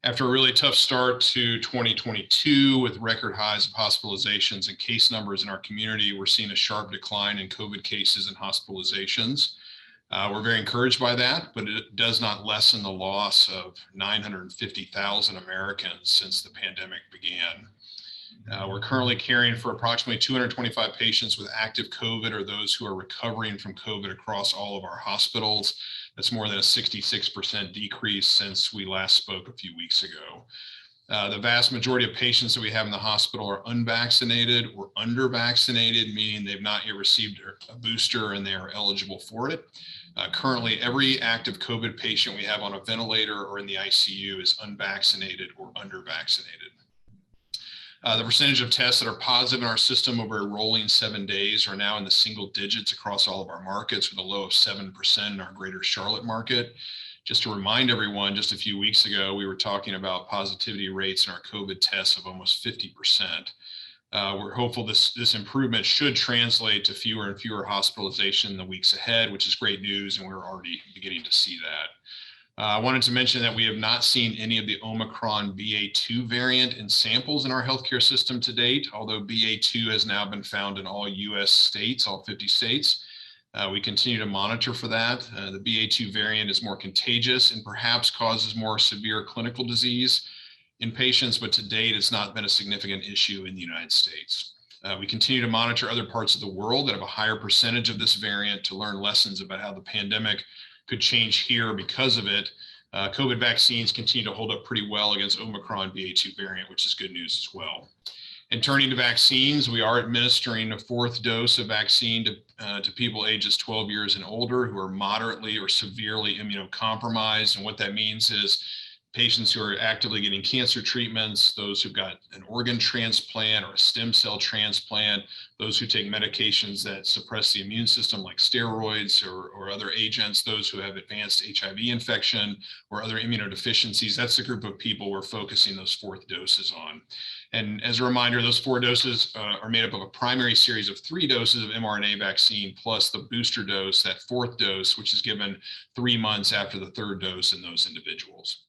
After a really tough start to 2022 with record highs of hospitalizations and case numbers in our community, we're seeing a sharp decline in COVID cases and hospitalizations. We're very encouraged by that, but it does not lessen the loss of 950,000 Americans since the pandemic began. We're currently caring for approximately 225 patients with active COVID or those who are recovering from COVID across all of our hospitals. That's more than a 66% decrease since we last spoke a few weeks ago. The vast majority of patients that we have in the hospital are unvaccinated or under-vaccinated, meaning they've not yet received a booster and they are eligible for it. Currently, every active COVID patient we have on a ventilator or in the ICU is unvaccinated or under-vaccinated. The percentage of tests that are positive in our system over a rolling 7 days are now in the single digits across all of our markets, with a low of 7% in our greater Charlotte market. Just to remind everyone, just a few weeks ago, we were talking about positivity rates in our COVID tests of almost 50%. We're hopeful this improvement should translate to fewer and fewer hospitalizations in the weeks ahead, which is great news, and we're already beginning to see that. I wanted to mention that we have not seen any of the Omicron BA.2 variant in samples in our healthcare system to date, although BA.2 has now been found in all US states, all 50 states. We continue to monitor for that. The BA.2 variant is more contagious and perhaps causes more severe clinical disease in patients, but to date, it's not been a significant issue in the United States. We continue to monitor other parts of the world that have a higher percentage of this variant to learn lessons about how the pandemic could change here because of it. COVID vaccines continue to hold up pretty well against Omicron BA.2 variant, which is good news as well. And turning to vaccines, we are administering a fourth dose of vaccine to people ages 12 years and older who are moderately or severely immunocompromised. And what that means is patients who are actively getting cancer treatments, those who've got an organ transplant or a stem cell transplant, those who take medications that suppress the immune system like steroids or other agents, those who have advanced HIV infection or other immunodeficiencies. That's the group of people we're focusing those fourth doses on. And as a reminder, those 4 doses are made up of a primary series of 3 doses of mRNA vaccine plus the booster dose, that fourth dose, which is given 3 months after the 3rd dose in those individuals.